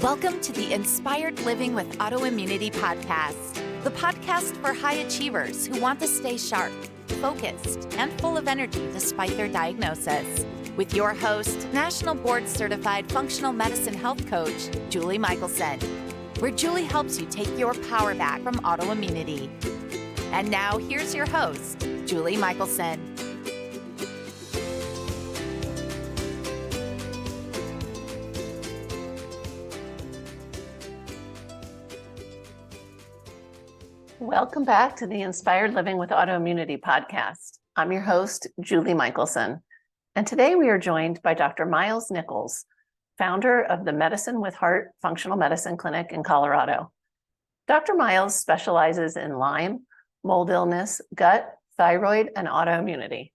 Welcome to the Inspired Living with Autoimmunity podcast, the podcast for high achievers who want to stay sharp, focused, and full of energy despite their diagnosis. With your host, National Board Certified Functional Medicine Health Coach, Julie Michelson, where Julie helps you take your power back from autoimmunity. And now here's your host, Julie Michelson. Welcome back to the Inspired Living with Autoimmunity podcast. I'm your host, Julie Michelson, and today we are joined by Dr. Miles Nichols, founder of the Medicine with Heart Functional Medicine Clinic in Colorado. Dr. Miles specializes in Lyme, mold illness, gut, thyroid, and autoimmunity.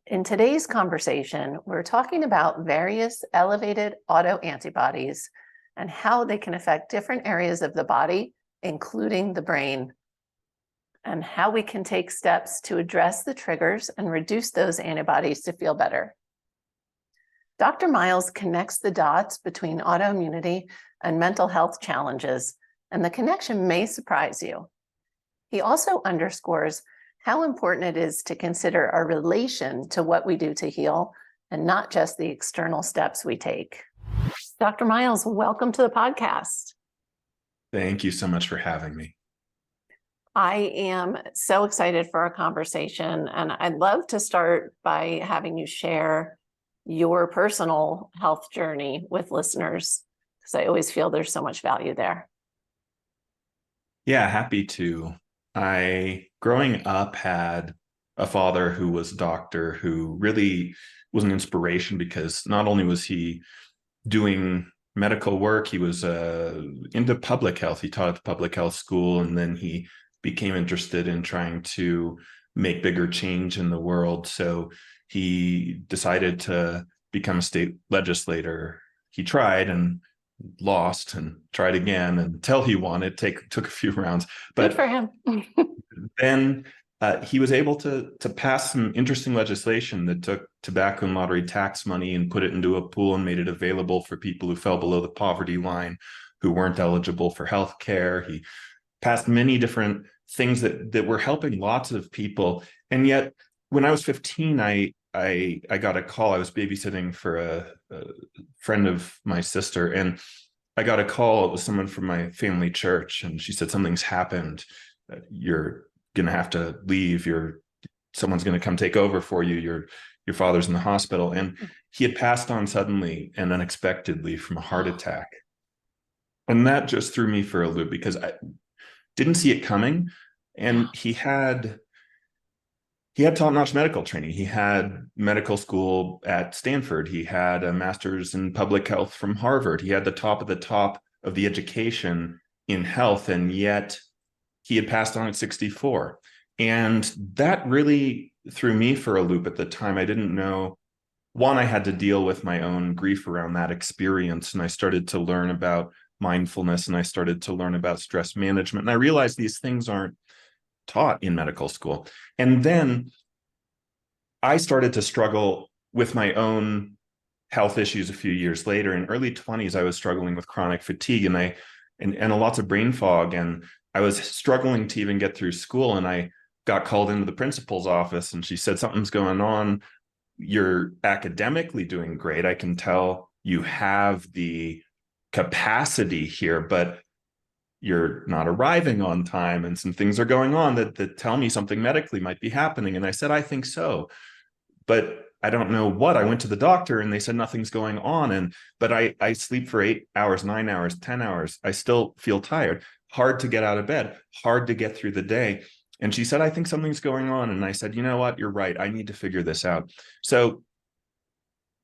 In today's conversation, we're talking about various elevated autoantibodies and how they can affect different areas of the body, including the brain, and how we can take steps to address the triggers and reduce those antibodies to feel better. Dr. Miles connects the dots between autoimmunity and mental health challenges, and the connection may surprise you. He also underscores how important it is to consider our relation to what we do to heal and not just the external steps we take. Dr. Miles, welcome to the podcast. Thank you so much for having me. I am so excited for our conversation, and I'd love to start by having you share your personal health journey with listeners, because I always feel there's so much value there. Yeah, happy to. I, growing up, had a father who was a doctor who really was an inspiration because not only was he doing medical work, he was into public health. He taught at the public health school, and then he became interested in trying to make bigger change in the world. So he decided to become a state legislator. He tried and lost and tried again until he won. It took a few rounds. But good for him. Then he was able to pass some interesting legislation that took tobacco and lottery tax money and put it into a pool and made it available for people who fell below the poverty line, who weren't eligible for health care. He passed many different things that were helping lots of people. And yet, when I was 15, I got a call. I was babysitting for a friend of my sister, and I got a call. It was someone from my family church, and she said, something's happened. You're going to have to leave. Someone's going to come take over for you. Your father's in the hospital. And he had passed on suddenly and unexpectedly from a heart attack. And that just threw me for a loop because I didn't see it coming. And he had top-notch medical training. He had medical school at Stanford. He had a master's in public health from Harvard. He had the top of the education in health, and yet he had passed on at 64. And that really threw me for a loop at the time. I didn't know. One, I had to deal with my own grief around that experience, and I started to learn about mindfulness, and I started to learn about stress management. And I realized these things aren't taught in medical school. And then I started to struggle with my own health issues a few years later. In early 20s, I was struggling with chronic fatigue and lots of brain fog. And I was struggling to even get through school. And I got called into the principal's office, and she said, something's going on. You're academically doing great. I can tell you have the capacity here, but you're not arriving on time, and some things are going on that tell me something medically might be happening. And I said, I think so, but I don't know what. I went to the doctor and they said nothing's going on. But I sleep for 8 hours, 9 hours, 10 hours. I still feel tired, hard to get out of bed, hard to get through the day. And she said, I think something's going on. And I said, you know what? You're right. I need to figure this out. So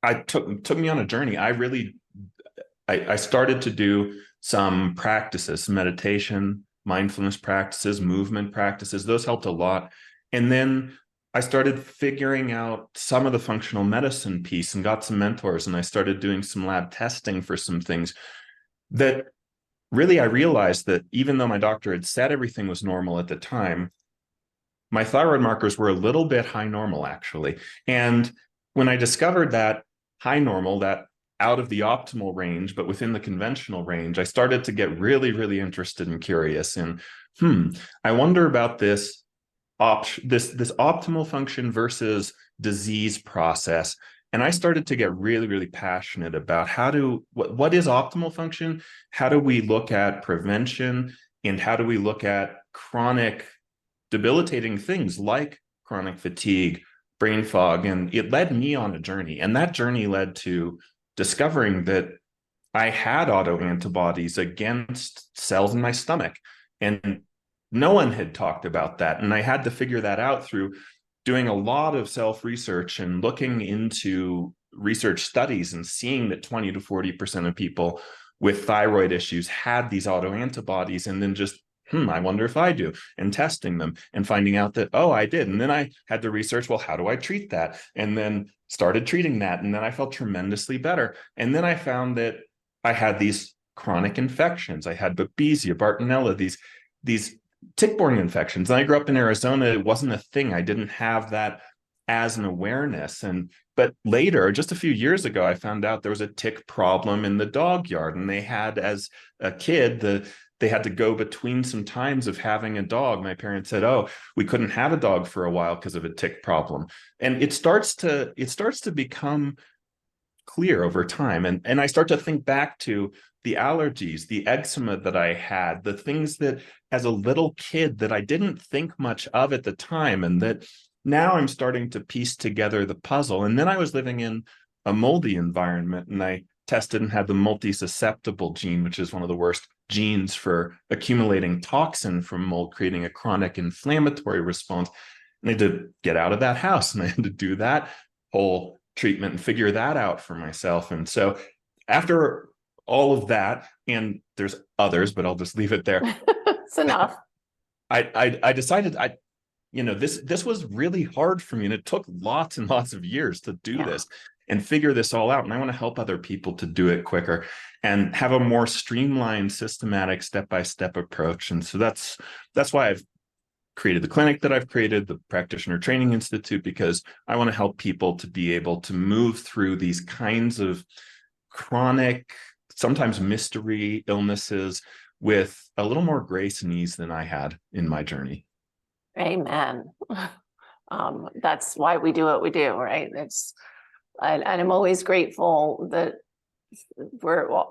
I took me on a journey. I started to do some practices, meditation, mindfulness practices, movement practices. Those helped a lot. And then I started figuring out some of the functional medicine piece and got some mentors. And I started doing some lab testing for some things that really I realized that even though my doctor had said everything was normal at the time, my thyroid markers were a little bit high normal, actually. And when I discovered that high normal, that out of the optimal range, but within the conventional range, I started to get really, really interested and curious in, I wonder about this optimal function versus disease process. And I started to get really, really passionate about what is optimal function? How do we look at prevention? And how do we look at chronic debilitating things like chronic fatigue, brain fog? And it led me on a journey. And that journey led to discovering that I had autoantibodies against cells in my stomach. And no one had talked about that. And I had to figure that out through doing a lot of self-research and looking into research studies and seeing that 20 to 40% of people with thyroid issues had these autoantibodies, and then just, I wonder if I do, and testing them and finding out that, oh, I did. And then I had to research, well, how do I treat that? And then started treating that. And then I felt tremendously better. And then I found that I had these chronic infections. I had Babesia, Bartonella, these tick-borne infections. And I grew up in Arizona. It wasn't a thing. I didn't have that as an awareness. But later, just a few years ago, I found out there was a tick problem in the dog yard. And they had, as a kid, they had to go between some times of having a dog. My parents said, oh, we couldn't have a dog for a while because of a tick problem. And it starts to become clear over time. And I start to think back to the allergies, the eczema that I had, the things that as a little kid that I didn't think much of at the time, and that now I'm starting to piece together the puzzle. And then I was living in a moldy environment, and I tested and had the multi-susceptible gene, which is one of the worst genes for accumulating toxin from mold, creating a chronic inflammatory response. And I had to get out of that house, and I had to do that whole treatment and figure that out for myself. And so after all of that, and there's others, but I'll just leave it there. It's enough. I decided this was really hard for me, and it took lots and lots of years to do this and figure this all out. And I want to help other people to do it quicker and have a more streamlined, systematic, step-by-step approach. And so that's why I've created the clinic that I've created, the Practitioner Training Institute, because I want to help people to be able to move through these kinds of chronic, sometimes mystery illnesses with a little more grace and ease than I had in my journey. Amen. That's why we do what we do, right? And I'm always grateful that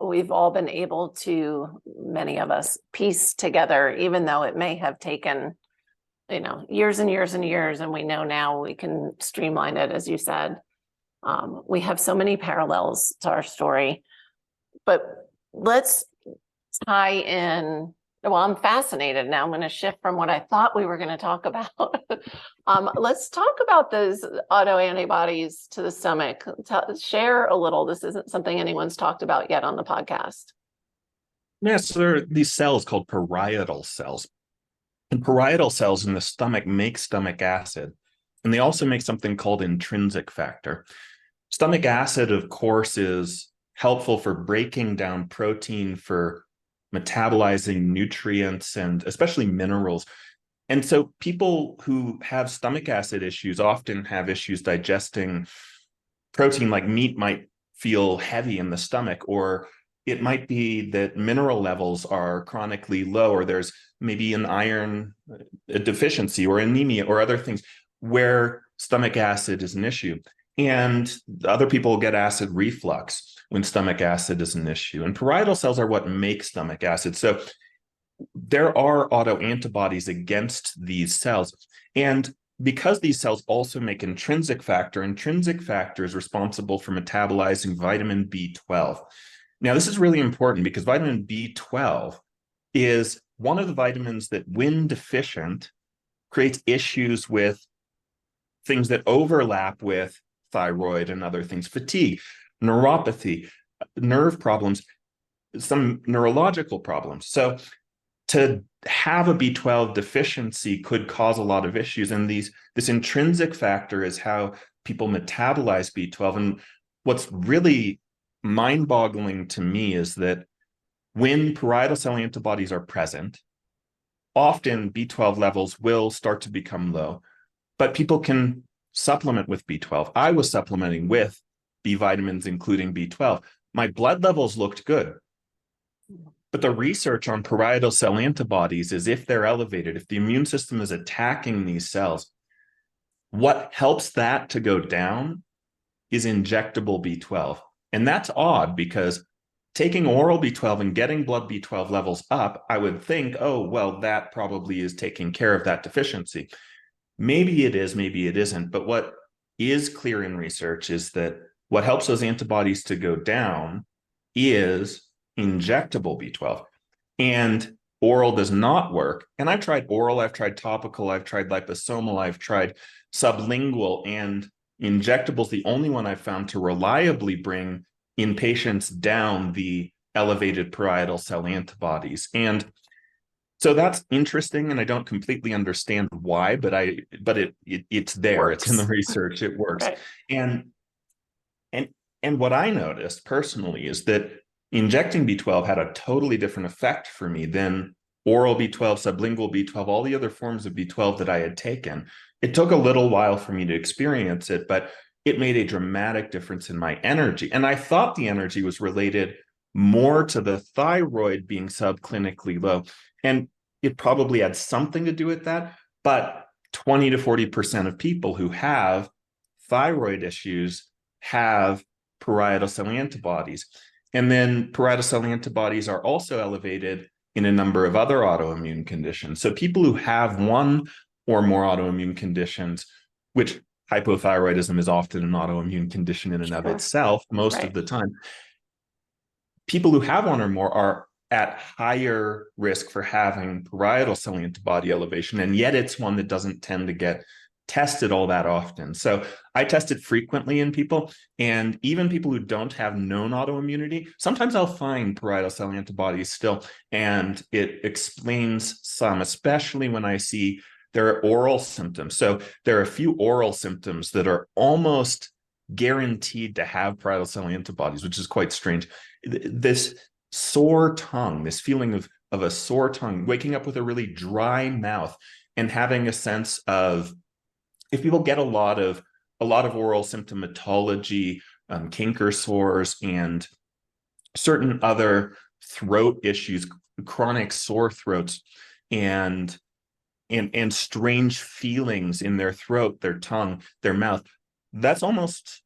we've all been able to, many of us, piece together, even though it may have taken, years and years and years, and we know now we can streamline it, as you said. We have so many parallels to our story, but let's tie in. Well, I'm fascinated now. I'm going to shift from what I thought we were going to talk about. Let's talk about those autoantibodies to the stomach. Share a little. This isn't something anyone's talked about yet on the podcast. Yes, there are these cells called parietal cells. And parietal cells in the stomach make stomach acid. And they also make something called intrinsic factor. Stomach acid, of course, is helpful for breaking down protein, for metabolizing nutrients, and especially minerals. And so people who have stomach acid issues often have issues digesting protein, like meat might feel heavy in the stomach, or it might be that mineral levels are chronically low, or there's maybe an iron deficiency or anemia or other things where stomach acid is an issue. And other people get acid reflux when stomach acid is an issue. And parietal cells are what make stomach acid. So there are autoantibodies against these cells. And because these cells also make intrinsic factor is responsible for metabolizing vitamin B12. Now, this is really important because vitamin B12 is one of the vitamins that, when deficient, creates issues with things that overlap with thyroid and other things, fatigue, neuropathy, nerve problems, some neurological problems. So to have a B12 deficiency could cause a lot of issues. And this intrinsic factor is how people metabolize B12. And what's really mind-boggling to me is that when parietal cell antibodies are present, often B12 levels will start to become low, but people can supplement with B12. I was supplementing with B vitamins, including B12. My blood levels looked good. But the research on parietal cell antibodies is if they're elevated, if the immune system is attacking these cells, what helps that to go down is injectable B12. And that's odd because taking oral B12 and getting blood B12 levels up, I would think, oh, well, that probably is taking care of that deficiency. Maybe it is, maybe it isn't. But what is clear in research is that what helps those antibodies to go down is injectable B12. And oral does not work. And I've tried oral, I've tried topical, I've tried liposomal, I've tried sublingual, and injectable is the only one I've found to reliably bring in patients down the elevated parietal cell antibodies. And so that's interesting, and I don't completely understand why, but it's there. Works. It's in the research. It works. Right. And what I noticed personally is that injecting B12 had a totally different effect for me than oral B12, sublingual B12, all the other forms of B12 that I had taken. It took a little while for me to experience it, but it made a dramatic difference in my energy. And I thought the energy was related more to the thyroid being subclinically low. And it probably had something to do with that. But 20 to 40% of people who have thyroid issues have parietal cell antibodies. And then parietal cell antibodies are also elevated in a number of other autoimmune conditions. So people who have one or more autoimmune conditions, which hypothyroidism is often an autoimmune condition in and of itself most of the time. People who have one or more are at higher risk for having parietal cell antibody elevation, and yet it's one that doesn't tend to get tested all that often. So I test it frequently in people, and even people who don't have known autoimmunity, sometimes I'll find parietal cell antibodies still, and it explains some, especially when I see there are oral symptoms. So there are a few oral symptoms that are almost guaranteed to have parietal cell antibodies, which is quite strange. This sore tongue, this feeling of a sore tongue, waking up with a really dry mouth, and having a sense of, if people get a lot of oral symptomatology, canker sores, and certain other throat issues, chronic sore throats, and strange feelings in their throat, their tongue, their mouth, that's almost,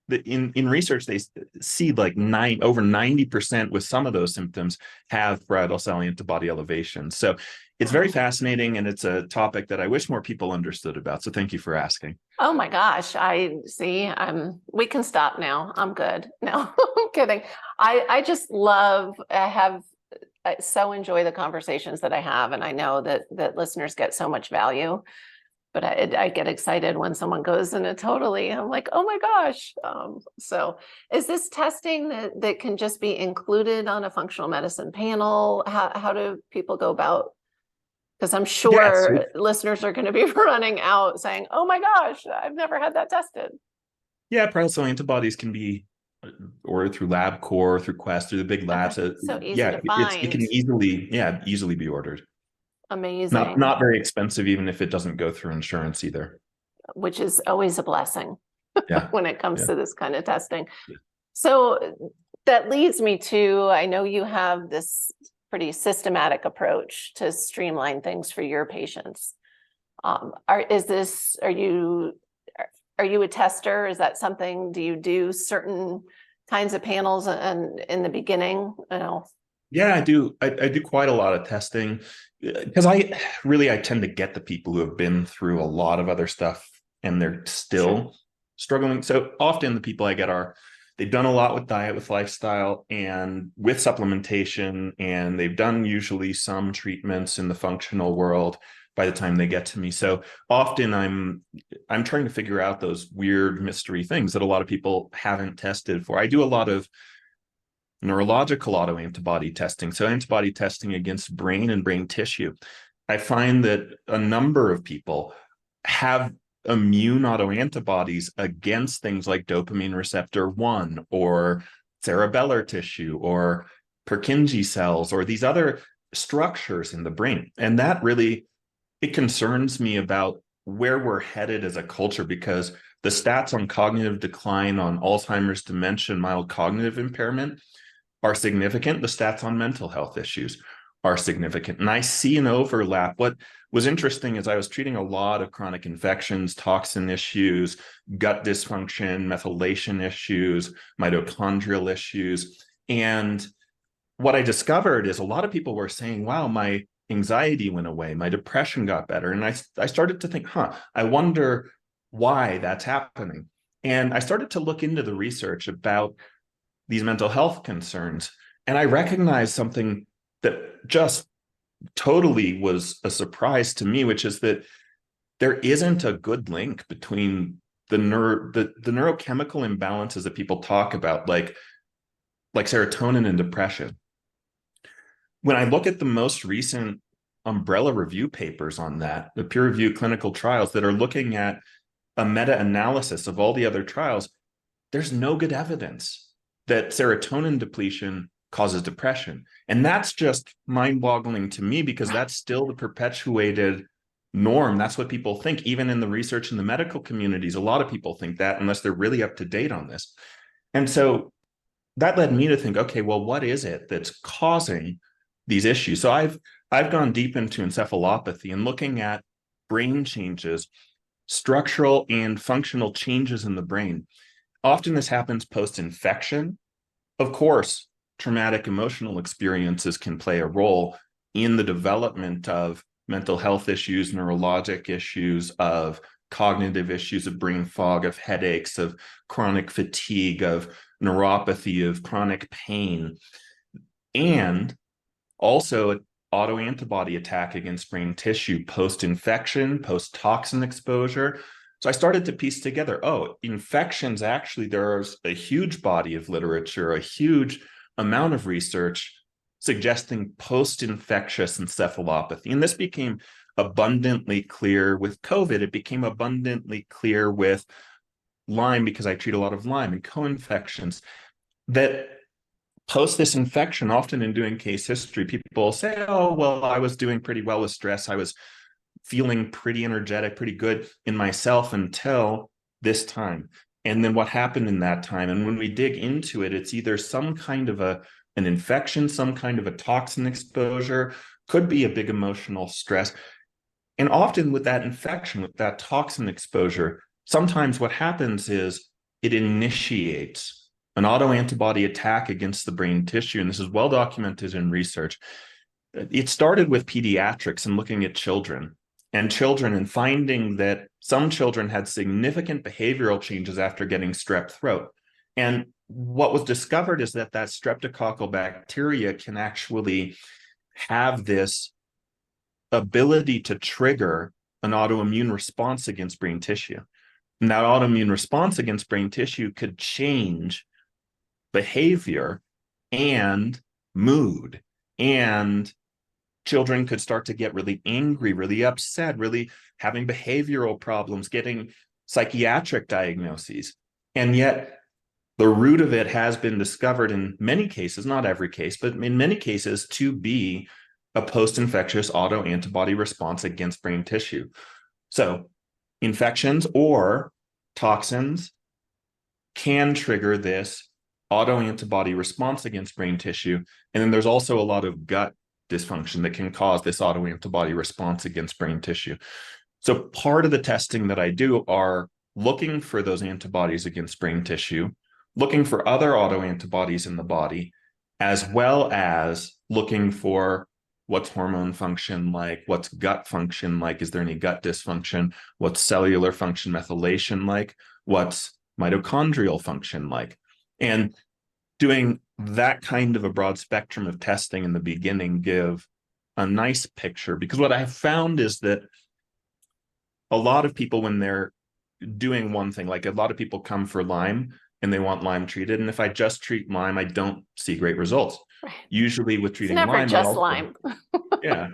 in research, they see like over 90% with some of those symptoms have parietal cell antibody elevation. So it's very fascinating, and it's a topic that I wish more people understood about. So thank you for asking. Oh my gosh, I see. We can stop now. I'm good. No, I'm kidding. I just love, I so enjoy the conversations that I have, and I know that listeners get so much value. But I get excited when someone goes in it totally. I'm like, oh my gosh. So is this testing that can just be included on a functional medicine panel? How do people go about? Because I'm sure listeners are going to be running out saying, oh my gosh, I've never had that tested. Yeah, parietal cell antibodies can be ordered through LabCorp, through Quest, through the big labs. So easy to find. It can easily be ordered. Amazing. Not very expensive, even if it doesn't go through insurance either. Which is always a blessing when it comes to this kind of testing. Yeah. So that leads me to, I know you have this pretty systematic approach to streamline things for your patients. Are you a tester? Is that something, do you do certain kinds of panels and in the beginning? Yeah, I do. I do quite a lot of testing, because I tend to get the people who have been through a lot of other stuff and they're still struggling. So often the people I get they've done a lot with diet, with lifestyle, and with supplementation, and they've done usually some treatments in the functional world by the time they get to me. So often I'm trying to figure out those weird mystery things that a lot of people haven't tested for. I do a lot of neurological autoantibody testing, so antibody testing against brain and brain tissue. I find that a number of people have immune autoantibodies against things like dopamine receptor 1 or cerebellar tissue or Purkinje cells or these other structures in the brain. And that really, it concerns me about where we're headed as a culture, because the stats on cognitive decline, on Alzheimer's, dementia, and mild cognitive impairment are significant. The stats on mental health issues are significant. And I see an overlap. What was interesting is I was treating a lot of chronic infections, toxin issues, gut dysfunction, methylation issues, mitochondrial issues. And what I discovered is a lot of people were saying, wow, my anxiety went away, my depression got better. And I started to think, I wonder why that's happening. And I started to look into the research about these mental health concerns. And I recognized something that just totally was a surprise to me, which is that there isn't a good link between the neurochemical imbalances that people talk about, like serotonin and depression. When I look at the most recent umbrella review papers on that, the peer-reviewed clinical trials that are looking at a meta-analysis of all the other trials, there's no good evidence that serotonin depletion causes depression. And that's just mind-boggling to me, because that's still the perpetuated norm. That's what people think. Even in the research in the medical communities, a lot of people think that, unless they're really up to date on this. And so that led me to think, okay, well, what is it that's causing these issues? So I've gone deep into encephalopathy and looking at brain changes, structural and functional changes in the brain. Often this happens post-infection. Of course, traumatic emotional experiences can play a role in the development of mental health issues, neurologic issues, of cognitive issues, of brain fog, of headaches, of chronic fatigue, of neuropathy, of chronic pain, and also an autoantibody attack against brain tissue post-infection, post-toxin exposure. So I started to piece together, infections, actually, there's a huge body of literature, a huge amount of research suggesting post-infectious encephalopathy. And this became abundantly clear with COVID. It became abundantly clear with Lyme, because I treat a lot of Lyme and co-infections, that post this infection, often in doing case history, people say, oh, well, I was doing pretty well with stress. I was feeling pretty energetic, pretty good in myself until this time. And then what happened in that time? And when we dig into it, it's either some kind of an infection, some kind of a toxin exposure, could be a big emotional stress. And often with that infection, with that toxin exposure, sometimes what happens is it initiates an autoantibody attack against the brain tissue. And this is well documented in research. It started with pediatrics and looking at children and finding that some children had significant behavioral changes after getting strep throat. And what was discovered is that streptococcal bacteria can actually have this ability to trigger an autoimmune response against brain tissue. And that autoimmune response against brain tissue could change behavior and mood, and children could start to get really angry, really upset, really having behavioral problems, getting psychiatric diagnoses. And yet the root of it has been discovered in many cases, not every case, but in many cases, to be a post-infectious autoantibody response against brain tissue. So infections or toxins can trigger this autoantibody response against brain tissue. And then there's also a lot of gut dysfunction that can cause this autoantibody response against brain tissue. So part of the testing that I do are looking for those antibodies against brain tissue, looking for other autoantibodies in the body, as well as looking for what's hormone function like, what's gut function like, is there any gut dysfunction, what's cellular function methylation like, what's mitochondrial function like. And doing that kind of a broad spectrum of testing in the beginning give a nice picture, because what I have found is that a lot of people, when they're doing one thing, like a lot of people come for Lyme and they want Lyme treated, and if I just treat Lyme, I don't see great results. Usually with treating it's never Lyme, just Lyme. Yeah,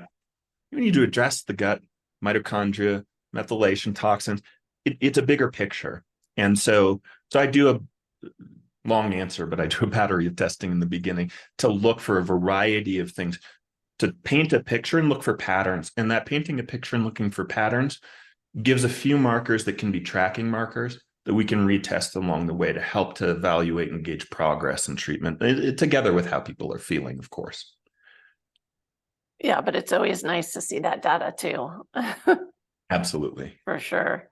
you need to address the gut, mitochondria, methylation, toxins. It's a bigger picture. And so I do a long answer, but I do a battery of testing in the beginning to look for a variety of things, to paint a picture and look for patterns. And that painting a picture and looking for patterns gives a few markers that can be tracking markers that we can retest along the way to help to evaluate and gauge progress in treatment, together with how people are feeling, of course. Yeah, but it's always nice to see that data too. Absolutely. For sure.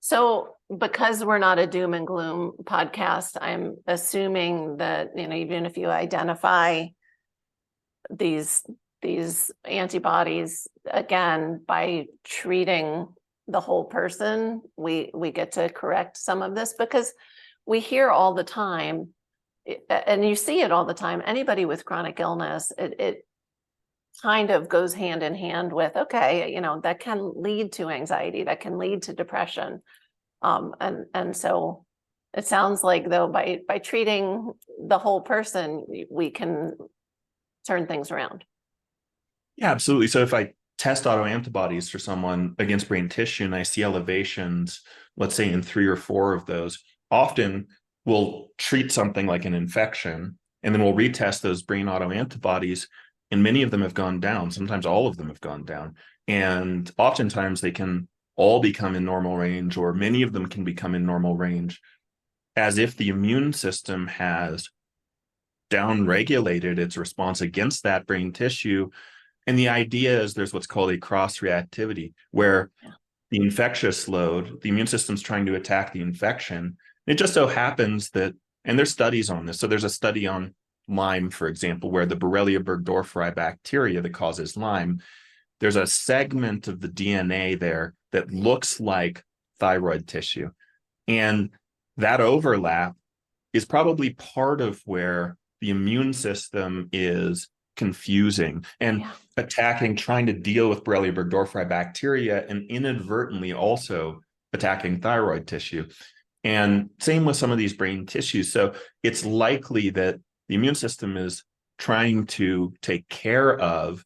So because we're not a doom and gloom podcast, I'm assuming that, even if you identify these antibodies, again, by treating the whole person, we get to correct some of this, because we hear all the time, and you see it all the time, anybody with chronic illness, it kind of goes hand in hand with, okay, that can lead to anxiety, that can lead to depression. And so it sounds like, though, by treating the whole person, we can turn things around. Yeah, absolutely. So if I test autoantibodies for someone against brain tissue and I see elevations, let's say in 3 or 4 of those, often we'll treat something like an infection, and then we'll retest those brain autoantibodies, and many of them have gone down. Sometimes all of them have gone down. And oftentimes they can all become in normal range, or many of them can become in normal range, as if the immune system has downregulated its response against that brain tissue. And the idea is there's what's called a cross-reactivity, where the infectious load, the immune system's trying to attack the infection. It just so happens that, and there's studies on this. So there's a study on Lyme, for example, where the Borrelia burgdorferi bacteria that causes Lyme, there's a segment of the DNA there that looks like thyroid tissue. And that overlap is probably part of where the immune system is confusing and attacking, trying to deal with Borrelia burgdorferi bacteria, and inadvertently also attacking thyroid tissue. And same with some of these brain tissues. So it's likely that the immune system is trying to take care of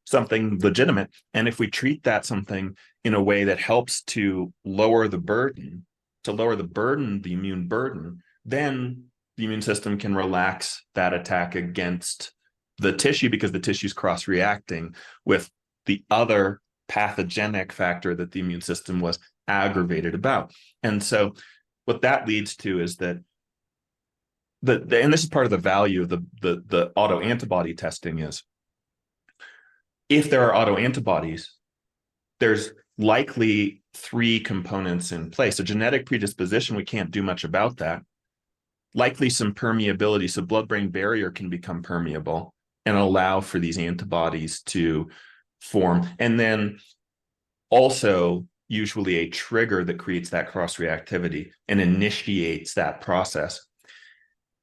something legitimate. And if we treat that something in a way that helps to lower the burden, the immune burden, then the immune system can relax that attack against the tissue, because the tissue is cross-reacting with the other pathogenic factor that the immune system was aggravated about. And so what that leads to is that and this is part of the value of the autoantibody testing, is if there are autoantibodies, there's likely 3 components in place. A genetic predisposition, we can't do much about that. Likely some permeability, so blood-brain barrier can become permeable and allow for these antibodies to form. And then also usually a trigger that creates that cross-reactivity and initiates that process.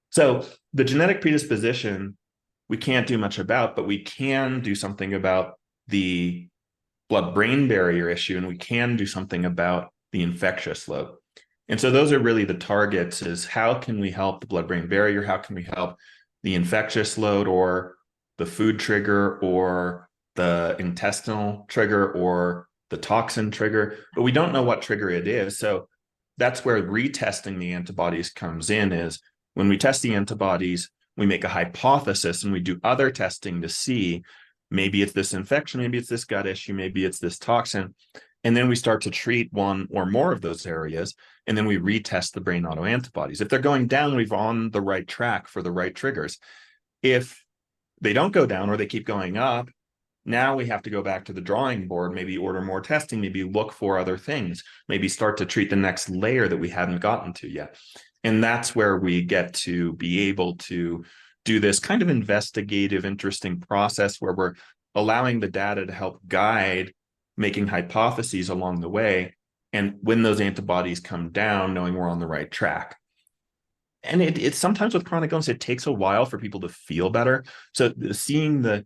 So the genetic predisposition, we can't do much about, but we can do something about the blood-brain barrier issue, and we can do something about the infectious load. And so those are really the targets, is how can we help the blood-brain barrier? How can we help the infectious load, or the food trigger, or the intestinal trigger, or the toxin trigger? But we don't know what trigger it is. So that's where retesting the antibodies comes in, is when we test the antibodies, we make a hypothesis and we do other testing to see, maybe it's this infection, maybe it's this gut issue, maybe it's this toxin. And then we start to treat one or more of those areas, and then we retest the brain autoantibodies. If they're going down, we're on the right track for the right triggers. If they don't go down, or they keep going up, now we have to go back to the drawing board, maybe order more testing, maybe look for other things, maybe start to treat the next layer that we haven't gotten to yet. And that's where we get to be able to do this kind of investigative, interesting process where we're allowing the data to help guide making hypotheses along the way. And when those antibodies come down, knowing we're on the right track. And it's sometimes with chronic illness, it takes a while for people to feel better. So seeing the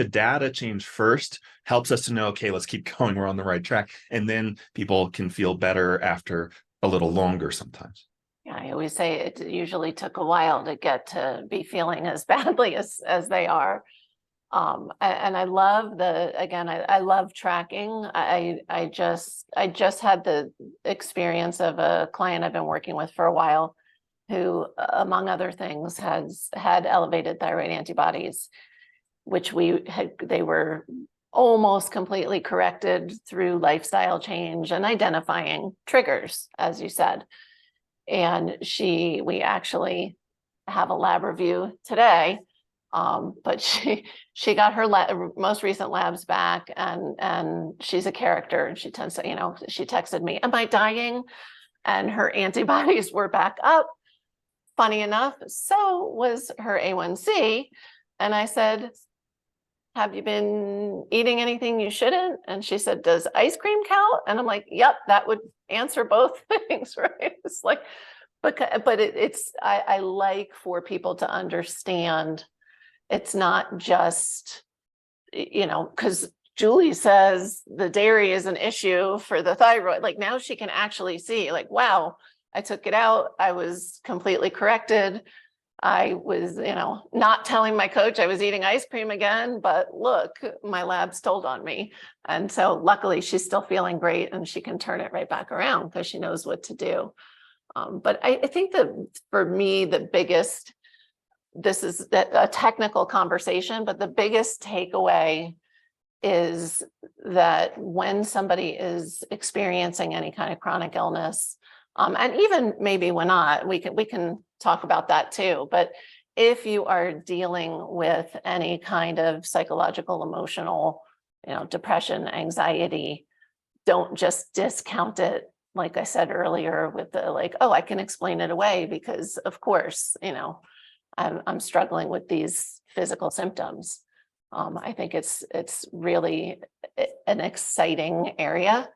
data change first helps us to know, okay, let's keep going, we're on the right track. And then people can feel better after a little longer sometimes. Yeah, I always say it usually took a while to get to be feeling as badly as they are. And I love I love tracking. I just had the experience of a client I've been working with for a while, who, among other things, had elevated thyroid antibodies, which they were almost completely corrected through lifestyle change and identifying triggers, as you said. And we actually have a lab review today. But she got her most recent labs back, and she's a character, and she tends to, she texted me, "Am I dying?" And her antibodies were back up. Funny enough, so was her A1C. And I said, "Have you been eating anything you shouldn't?" And she said, "Does ice cream count?" And I'm like, "Yep, that would answer both things," right? It's like, but I like for people to understand it's not just, because Julie says the dairy is an issue for the thyroid. Like, now she can actually see, like, wow, I took it out. I was completely corrected. I was, not telling my coach I was eating ice cream again, but look, my labs told on me. And so luckily she's still feeling great, and she can turn it right back around because she knows what to do. But I think that for me, this is a technical conversation, but the biggest takeaway is that when somebody is experiencing any kind of chronic illness, and even maybe when not, we can talk about that too. But if you are dealing with any kind of psychological, emotional, depression, anxiety, don't just discount it. Like I said earlier, with the oh, I can explain it away because of course, I'm struggling with these physical symptoms. I think it's really an exciting area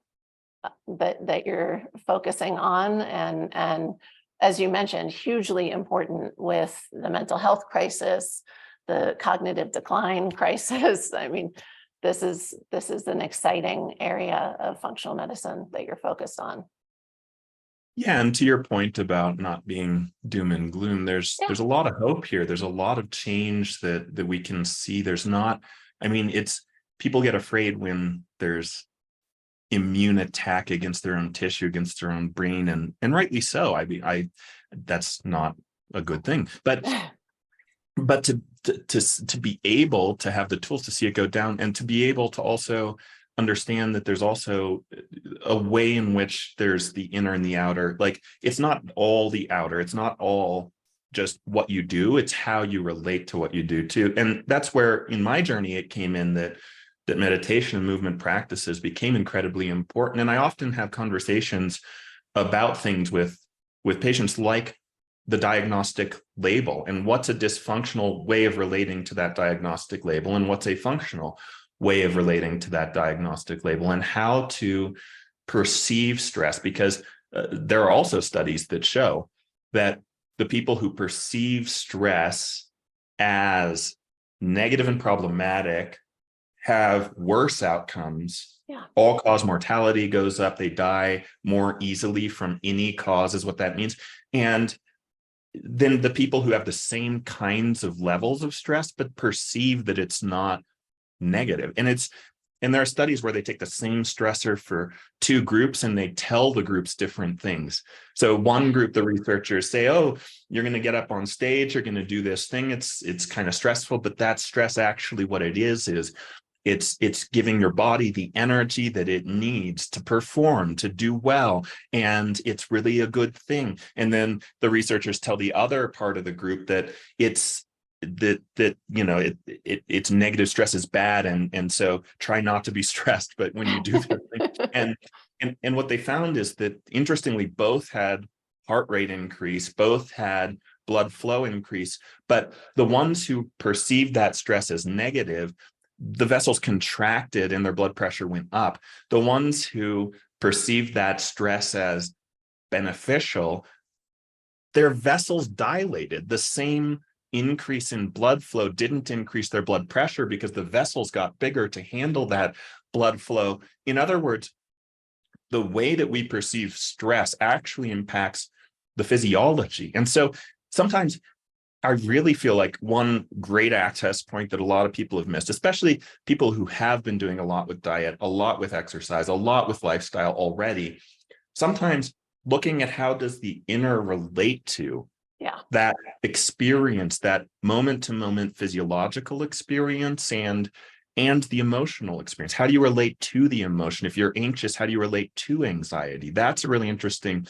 that you're focusing on, and as you mentioned, hugely important with the mental health crisis, the cognitive decline crisis. I mean, this is an exciting area of functional medicine that you're focused on. Yeah, and to your point about not being doom and gloom, there's a lot of hope here. There's a lot of change that we can see. There's not, it's people get afraid when there's immune attack against their own tissue, against their own brain, and rightly so. That's not a good thing. But to be able to have the tools to see it go down, and to be able to also understand that there's also a way in which there's the inner and the outer. Like, it's not all the outer, it's not all just what you do, it's how you relate to what you do too. And that's where in my journey it came in that meditation and movement practices became incredibly important. And I often have conversations about things with patients, like the diagnostic label, and what's a dysfunctional way of relating to that diagnostic label, and what's a functional way of relating to that diagnostic label, and how to perceive stress. Because there are also studies that show that the people who perceive stress as negative and problematic have worse outcomes. Yeah. All-cause mortality goes up. They die more easily from any cause, is what that means. And then the people who have the same kinds of levels of stress but perceive that it's not negative. And there are studies where they take the same stressor for two groups and they tell the groups different things. So one group, the researchers say, "Oh, you're going to get up on stage, you're going to do this thing. It's kind of stressful, but that stress, actually what it is it's giving your body the energy that it needs to perform, to do well, and it's really a good thing." And then the researchers tell the other part of the group that it's negative stress is bad, and so try not to be stressed, but when you do the thing. And what they found is that, interestingly, both had heart rate increase, both had blood flow increase, but the ones who perceived that stress as negative, the vessels contracted and their blood pressure went up. The ones who perceived that stress as beneficial, their vessels dilated. The same increase in blood flow didn't increase their blood pressure because the vessels got bigger to handle that blood flow. In other words, the way that we perceive stress actually impacts the physiology. And so sometimes I really feel like one great access point that a lot of people have missed, especially people who have been doing a lot with diet, a lot with exercise, a lot with lifestyle already, sometimes looking at how does the inner relate to that experience, that moment-to-moment physiological experience, and the emotional experience. How do you relate to the emotion? If you're anxious, how do you relate to anxiety? That's a really interesting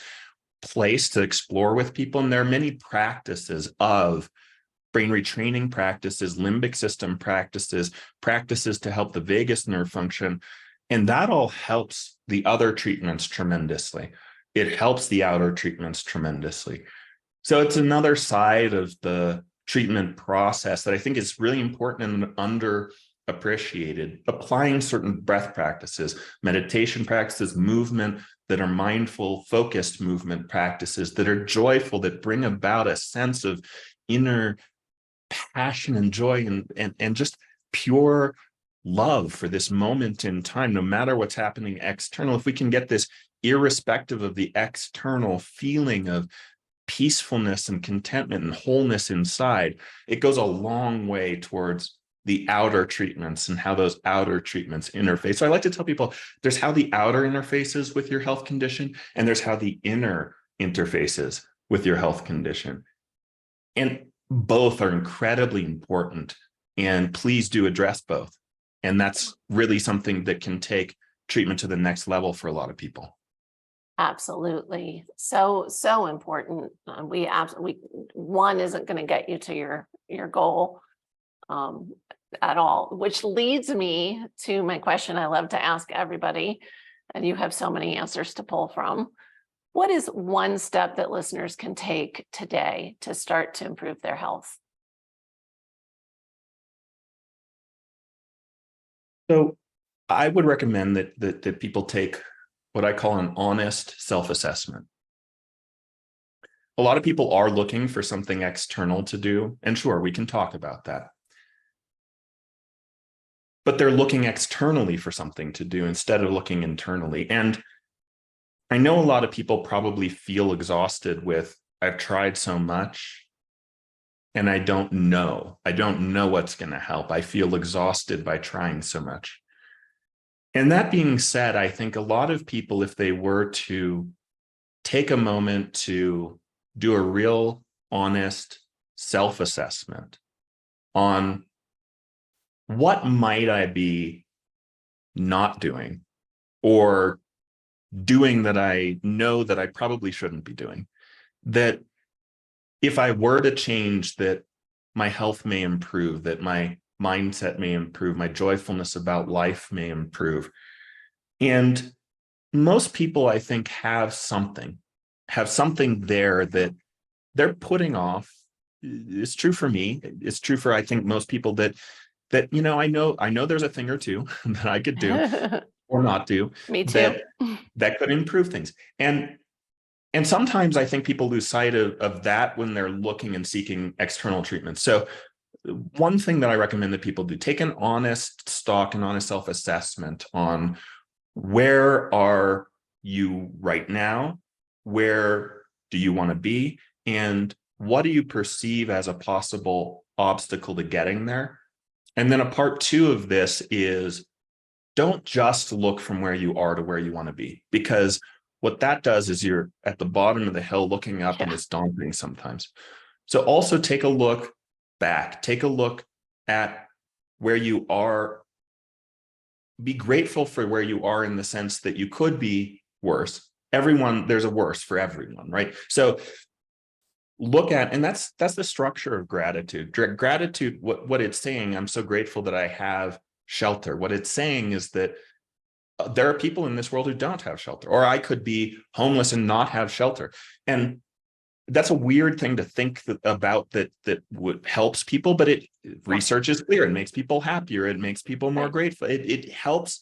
place to explore with people. And there are many practices of brain retraining practices, limbic system practices, practices to help the vagus nerve function. And that all helps the other treatments tremendously. It helps the outer treatments tremendously. So it's another side of the treatment process that I think is really important and underappreciated. Applying certain breath practices, meditation practices, movement that are mindful, focused movement practices that are joyful, that bring about a sense of inner passion and joy and just pure love for this moment in time, no matter what's happening external. If we can get this irrespective of the external feeling of peacefulness and contentment and wholeness inside, it goes a long way towards the outer treatments and how those outer treatments interface. So I like to tell people there's how the outer interfaces with your health condition, and there's how the inner interfaces with your health condition. And both are incredibly important, and please do address both. And that's really something that can take treatment to the next level for a lot of people. Absolutely. So important. We one isn't going to get you to your goal at all, which leads me to my question I love to ask everybody, and you have so many answers to pull from. What is one step that listeners can take today to start to improve their health? So I would recommend that people take what I call an honest self-assessment. A lot of people are looking for something external to do, and sure, we can talk about that. But they're looking externally for something to do instead of looking internally. And I know a lot of people probably feel exhausted with, I've tried so much and I don't know what's going to help. I feel exhausted by trying so much. And that being said, I think a lot of people, if they were to take a moment to do a real honest self-assessment on what might I be not doing or doing that I know that I probably shouldn't be doing, that if I were to change, that my health may improve, that my mindset may improve, my joyfulness about life may improve. And most people, I think, have something there that they're putting off. It's true for me. It's true for, I think, most people that I know there's a thing or two that I could do or not do. Me too. That could improve things. And sometimes I think people lose sight of that when they're looking and seeking external treatment. So one thing that I recommend that people do, take an honest stock and honest self-assessment on where are you right now? Where do you want to be? And what do you perceive as a possible obstacle to getting there? And then a part two of this is, don't just look from where you are to where you want to be, because what that does is you're at the bottom of the hill looking up, and it's daunting sometimes. So also take a look back, take a look at where you are. Be grateful for where you are in the sense that you could be worse. There's a worse for everyone, right? So look at, and that's the structure of gratitude. Gratitude, what it's saying, I'm so grateful that I have shelter. What it's saying is that there are people in this world who don't have shelter, or I could be homeless and not have shelter. And that's a weird thing to think about that helps people, but research is clear. It makes people happier. It makes people more grateful. It helps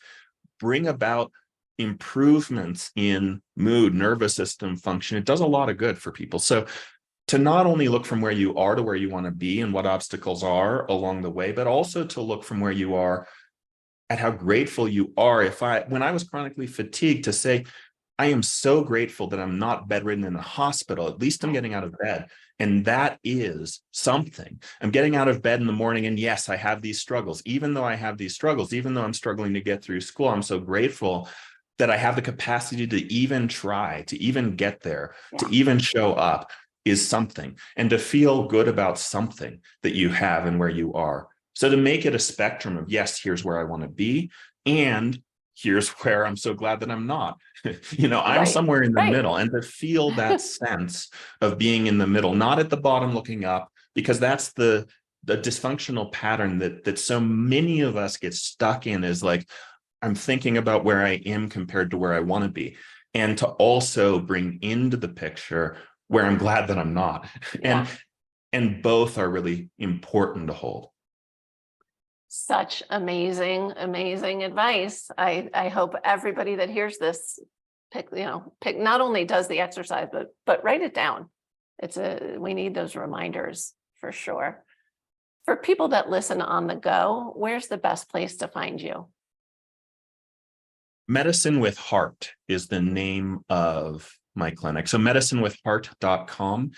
bring about improvements in mood, nervous system function. It does a lot of good for people. So to not only look from where you are to where you want to be and what obstacles are along the way, but also to look from where you are at how grateful you are. When I was chronically fatigued, to say, I am so grateful that I'm not bedridden in a hospital. At least I'm getting out of bed. And that is something. I'm getting out of bed in the morning, and yes, I have these struggles. Even though I have these struggles, even though I'm struggling to get through school, I'm so grateful that I have the capacity to even try, to even get there, to even show up is something. And to feel good about something that you have and where you are. So to make it a spectrum of, yes, here's where I want to be, and here's where I'm so glad that I'm not. I'm Right, somewhere in the right. middle. And to feel that sense of being in the middle, not at the bottom looking up, because that's the dysfunctional pattern that so many of us get stuck in, is like, I'm thinking about where I am compared to where I want to be. And to also bring into the picture where I'm glad that I'm not. Yeah. And both are really important to hold. Such amazing, amazing advice. I hope everybody that hears this pick, not only does the exercise, but write it down. We need those reminders for sure. For people that listen on the go, where's the best place to find you? Medicine with Heart is the name of my clinic. So medicinewithheart.com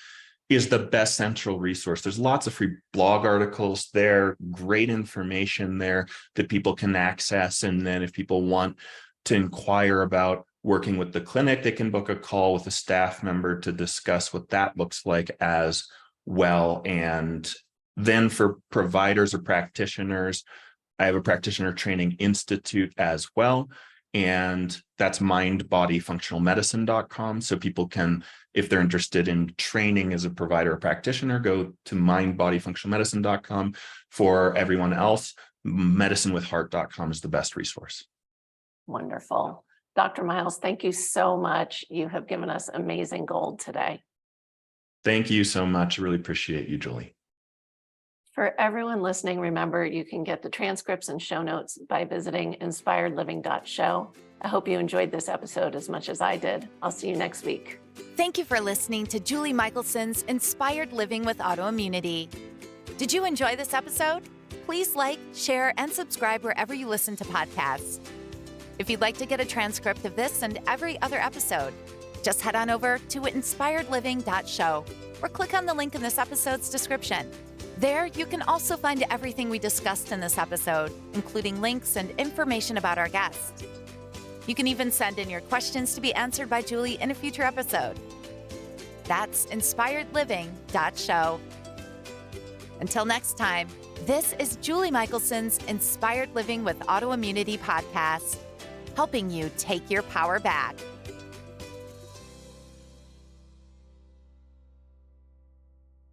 is the best central resource. There's lots of free blog articles there, great information there that people can access. And then if people want to inquire about working with the clinic, they can book a call with a staff member to discuss what that looks like as well. And then for providers or practitioners, I have a practitioner training institute as well. And that's mindbodyfunctionalmedicine.com. So people can, if they're interested in training as a provider or practitioner, go to mindbodyfunctionalmedicine.com. For everyone else, medicinewithheart.com is the best resource. Wonderful. Dr. Miles, thank you so much. You have given us amazing gold today. Thank you so much. I really appreciate you, Julie. For everyone listening, remember you can get the transcripts and show notes by visiting inspiredliving.show. I hope you enjoyed this episode as much as I did. I'll see you next week. Thank you for listening to Julie Michelson's Inspired Living with Autoimmunity. Did you enjoy this episode? Please like, share, and subscribe wherever you listen to podcasts. If you'd like to get a transcript of this and every other episode, just head on over to inspiredliving.show or click on the link in this episode's description. There, you can also find everything we discussed in this episode, including links and information about our guest. You can even send in your questions to be answered by Julie in a future episode. That's inspiredliving.show. Until next time, this is Julie Michelson's Inspired Living with Autoimmunity podcast, helping you take your power back.